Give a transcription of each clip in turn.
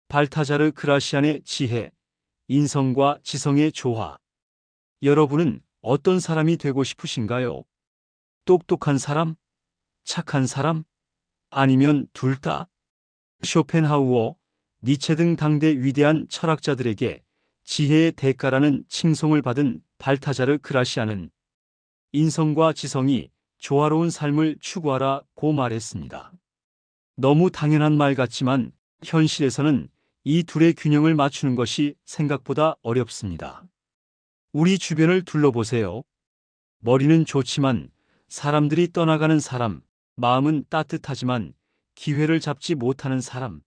발타자르 그라시안의 지혜, 인성과 지성의 조화. 여러분은 어떤 사람이 되고 싶으신가요? 똑똑한 사람? 착한 사람? 아니면 둘 다? 쇼펜하우어, 니체 등 당대 위대한 철학자들에게 지혜의 대가라는 칭송을 받은 발타자르 그라시안은 인성과 지성이 조화로운 삶을 추구하라고 말했습니다. 너무 당연한 말 같지만 현실에서는 이 둘의 균형을 맞추는 것이 생각보다 어렵습니다. 우리 주변을 둘러보세요. 머리는 좋지만 사람들이 떠나가는 사람, 마음은 따뜻하지만 기회를 잡지 못하는 사람.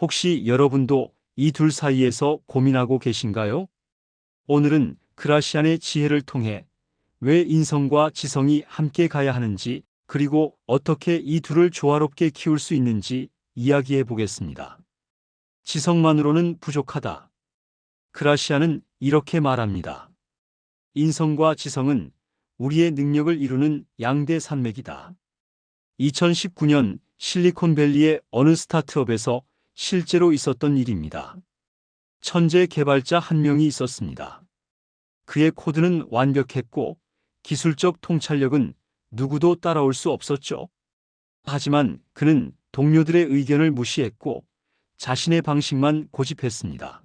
혹시 여러분도 이 둘 사이에서 고민하고 계신가요? 오늘은 그라시안의 지혜를 통해 왜 인성과 지성이 함께 가야 하는지, 그리고 어떻게 이 둘을 조화롭게 키울 수 있는지 이야기해 보겠습니다. 지성만으로는 부족하다. 그라시안은 이렇게 말합니다. 인성과 지성은 우리의 능력을 이루는 양대 산맥이다. 2019년 실리콘밸리의 어느 스타트업에서 실제로 있었던 일입니다. 천재 개발자 한 명이 있었습니다. 그의 코드는 완벽했고 기술적 통찰력은 누구도 따라올 수 없었죠. 하지만 그는 동료들의 의견을 무시했고 자신의 방식만 고집했습니다.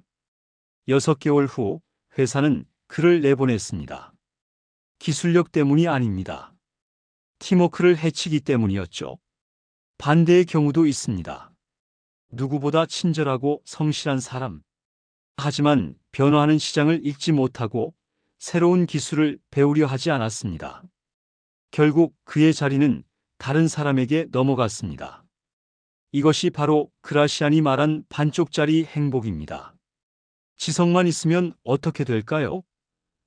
6개월 후 회사는 그를 내보냈습니다. 기술력 때문이 아닙니다. 팀워크를 해치기 때문이었죠. 반대의 경우도 있습니다. 누구보다 친절하고 성실한 사람. 하지만 변화하는 시장을 읽지 못하고 새로운 기술을 배우려 하지 않았습니다. 결국 그의 자리는 다른 사람에게 넘어갔습니다. 이것이 바로 그라시안이 말한 반쪽짜리 행복입니다. 지성만 있으면 어떻게 될까요?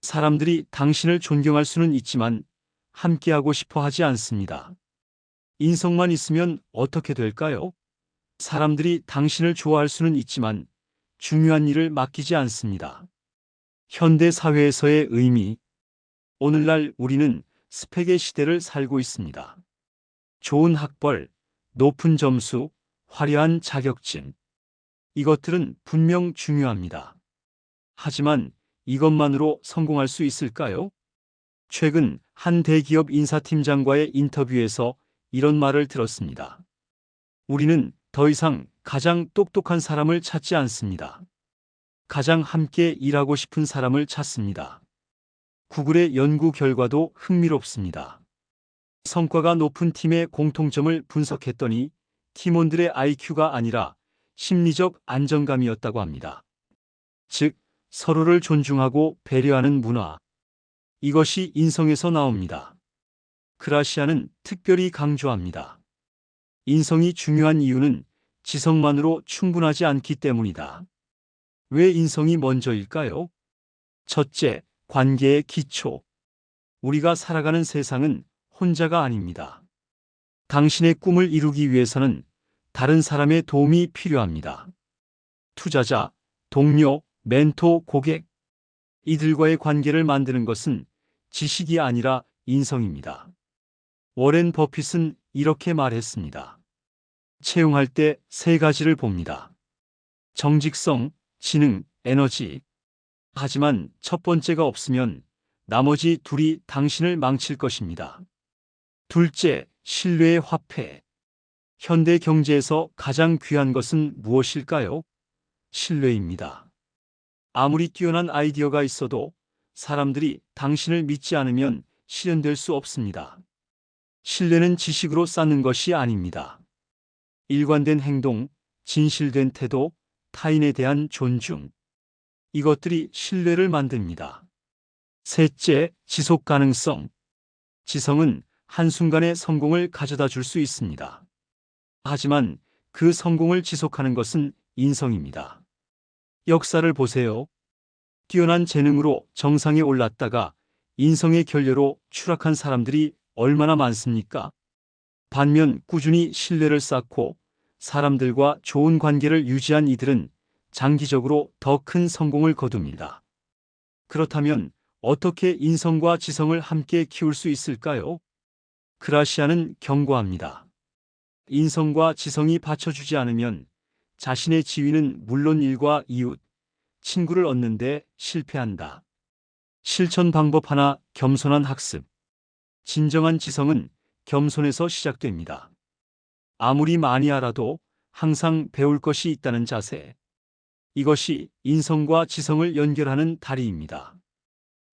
사람들이 당신을 존경할 수는 있지만 함께하고 싶어 하지 않습니다. 인성만 있으면 어떻게 될까요? 사람들이 당신을 좋아할 수는 있지만 중요한 일을 맡기지 않습니다. 현대 사회에서의 의미. 오늘날 우리는 스펙의 시대를 살고 있습니다. 좋은 학벌, 높은 점수, 화려한 자격증. 이것들은 분명 중요합니다. 하지만 이것만으로 성공할 수 있을까요? 최근 한 대기업 인사팀장과의 인터뷰에서 이런 말을 들었습니다. 우리는 더 이상 가장 똑똑한 사람을 찾지 않습니다. 가장 함께 일하고 싶은 사람을 찾습니다. 구글의 연구 결과도 흥미롭습니다. 성과가 높은 팀의 공통점을 분석했더니 팀원들의 IQ가 아니라 심리적 안정감이었다고 합니다. 즉, 서로를 존중하고 배려하는 문화. 이것이 인성에서 나옵니다. 그라시안은 특별히 강조합니다. 인성이 중요한 이유는 지성만으로 충분하지 않기 때문이다. 왜 인성이 먼저일까요? 첫째, 관계의 기초. 우리가 살아가는 세상은 혼자가 아닙니다. 당신의 꿈을 이루기 위해서는 다른 사람의 도움이 필요합니다. 투자자, 동료, 멘토, 고객. 이들과의 관계를 만드는 것은 지식이 아니라 인성입니다. 워렌 버핏은 이렇게 말했습니다. 채용할 때 3가지를 봅니다. 정직성, 지능, 에너지. 하지만 첫 번째가 없으면 나머지 둘이 당신을 망칠 것입니다. 둘째, 신뢰의 화폐. 현대 경제에서 가장 귀한 것은 무엇일까요? 신뢰입니다. 아무리 뛰어난 아이디어가 있어도 사람들이 당신을 믿지 않으면 실현될 수 없습니다. 신뢰는 지식으로 쌓는 것이 아닙니다. 일관된 행동, 진실된 태도, 타인에 대한 존중. 이것들이 신뢰를 만듭니다. 셋째, 지속 가능성. 지성은 한순간의 성공을 가져다 줄 수 있습니다. 하지만 그 성공을 지속하는 것은 인성입니다. 역사를 보세요. 뛰어난 재능으로 정상에 올랐다가 인성의 결여로 추락한 사람들이 얼마나 많습니까? 반면 꾸준히 신뢰를 쌓고 사람들과 좋은 관계를 유지한 이들은 장기적으로 더 큰 성공을 거둡니다. 그렇다면 어떻게 인성과 지성을 함께 키울 수 있을까요? 그라시안은 경고합니다. 인성과 지성이 받쳐주지 않으면 자신의 지위는 물론 일과 이웃, 친구를 얻는데 실패한다. 실천 방법 하나, 겸손한 학습. 진정한 지성은 겸손에서 시작됩니다. 아무리 많이 알아도 항상 배울 것이 있다는 자세. 이것이 인성과 지성을 연결하는 다리입니다.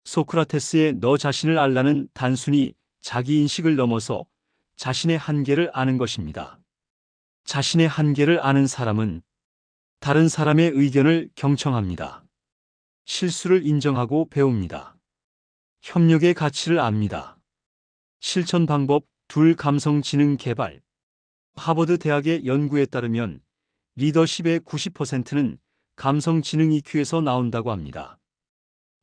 소크라테스의 너 자신을 알라는 단순히 자기 인식을 넘어서 자신의 한계를 아는 것입니다. 자신의 한계를 아는 사람은 다른 사람의 의견을 경청합니다. 실수를 인정하고 배웁니다. 협력의 가치를 압니다. 실천 방법 둘, 감성 지능 개발. 하버드 대학의 연구에 따르면 리더십의 90%는 감성 지능 EQ에서 나온다고 합니다.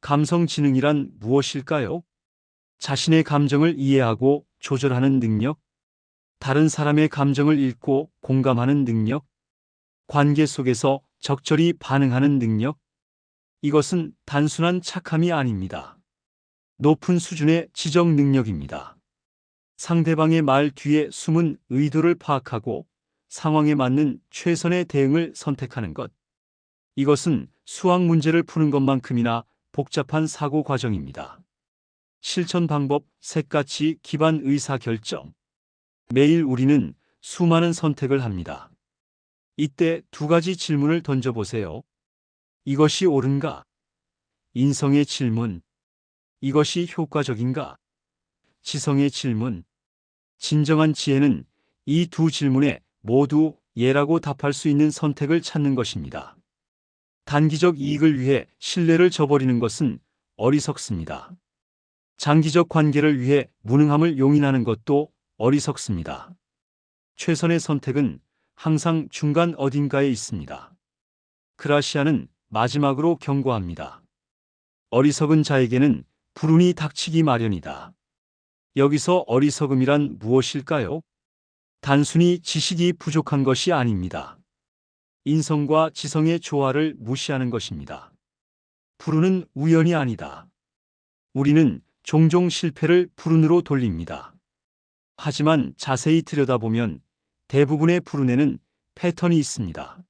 감성 지능이란 무엇일까요? 자신의 감정을 이해하고 조절하는 능력, 다른 사람의 감정을 읽고 공감하는 능력, 관계 속에서 적절히 반응하는 능력. 이것은 단순한 착함이 아닙니다. 높은 수준의 지적 능력입니다. 상대방의 말 뒤에 숨은 의도를 파악하고 상황에 맞는 최선의 대응을 선택하는 것. 이것은 수학 문제를 푸는 것만큼이나 복잡한 사고 과정입니다. 실천 방법 셋가치 기반 의사결정. 매일 우리는 수많은 선택을 합니다. 이때 두 가지 질문을 던져보세요. 이것이 옳은가? 인성의 질문. 이것이 효과적인가? 지성의 질문. 진정한 지혜는 이 두 질문에 모두 예라고 답할 수 있는 선택을 찾는 것입니다. 단기적 이익을 위해 신뢰를 저버리는 것은 어리석습니다. 장기적 관계를 위해 무능함을 용인하는 것도 어리석습니다. 최선의 선택은 항상 중간 어딘가에 있습니다. 그라시아는 마지막으로 경고합니다. 어리석은 자에게는 불운이 닥치기 마련이다. 여기서 어리석음이란 무엇일까요? 단순히 지식이 부족한 것이 아닙니다. 인성과 지성의 조화를 무시하는 것입니다. 불운은 우연이 아니다. 우리는 종종 실패를 불운으로 돌립니다. 하지만 자세히 들여다보면 대부분의 불운에는 패턴이 있습니다.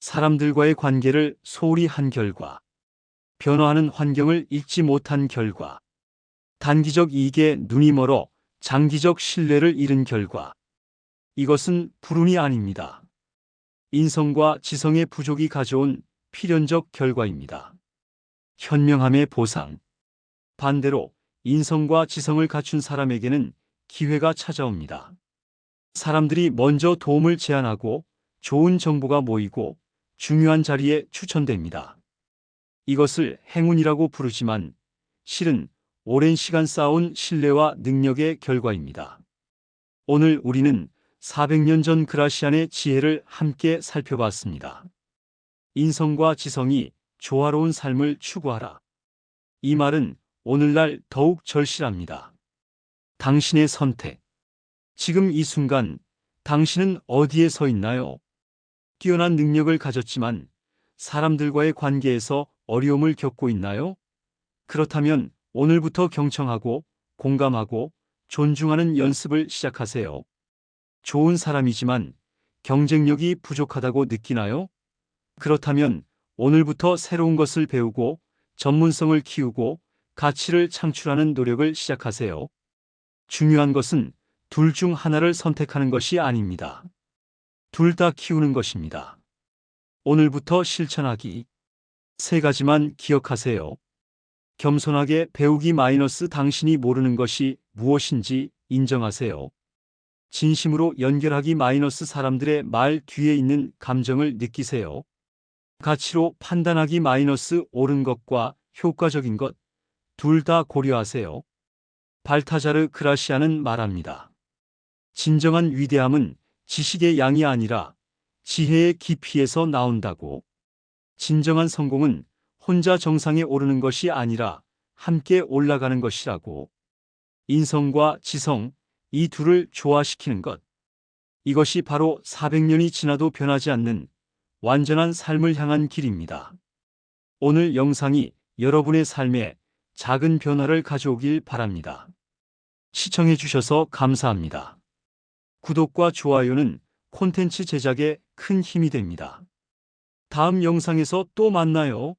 사람들과의 관계를 소홀히 한 결과, 변화하는 환경을 읽지 못한 결과, 단기적 이익에 눈이 멀어 장기적 신뢰를 잃은 결과. 이것은 불운이 아닙니다. 인성과 지성의 부족이 가져온 필연적 결과입니다. 현명함의 보상. 반대로 인성과 지성을 갖춘 사람에게는 기회가 찾아옵니다. 사람들이 먼저 도움을 제안하고 좋은 정보가 모이고 중요한 자리에 추천됩니다. 이것을 행운이라고 부르지만 실은 오랜 시간 쌓아온 신뢰와 능력의 결과입니다. 오늘 우리는 400년 전 그라시안의 지혜를 함께 살펴봤습니다. 인성과 지성이 조화로운 삶을 추구하라. 이 말은 오늘날 더욱 절실합니다. 당신의 선택. 지금 이 순간 당신은 어디에 서 있나요? 뛰어난 능력을 가졌지만 사람들과의 관계에서 어려움을 겪고 있나요? 그렇다면 오늘부터 경청하고 공감하고 존중하는 연습을 시작하세요. 좋은 사람이지만 경쟁력이 부족하다고 느끼나요? 그렇다면 오늘부터 새로운 것을 배우고 전문성을 키우고 가치를 창출하는 노력을 시작하세요. 중요한 것은 둘 중 하나를 선택하는 것이 아닙니다. 둘 다 키우는 것입니다. 오늘부터 실천하기. 세 가지만 기억하세요. 겸손하게 배우기 마이너스 당신이 모르는 것이 무엇인지 인정하세요. 진심으로 연결하기 마이너스 사람들의 말 뒤에 있는 감정을 느끼세요. 가치로 판단하기 마이너스 옳은 것과 효과적인 것 둘 다 고려하세요. 발타자르 그라시아는 말합니다. 진정한 위대함은 지식의 양이 아니라 지혜의 깊이에서 나온다고. 진정한 성공은 혼자 정상에 오르는 것이 아니라 함께 올라가는 것이라고. 인성과 지성, 이 둘을 조화시키는 것. 이것이 바로 400년이 지나도 변하지 않는 완전한 삶을 향한 길입니다. 오늘 영상이 여러분의 삶에 작은 변화를 가져오길 바랍니다. 시청해 주셔서 감사합니다. 구독과 좋아요는 콘텐츠 제작에 큰 힘이 됩니다. 다음 영상에서 또 만나요.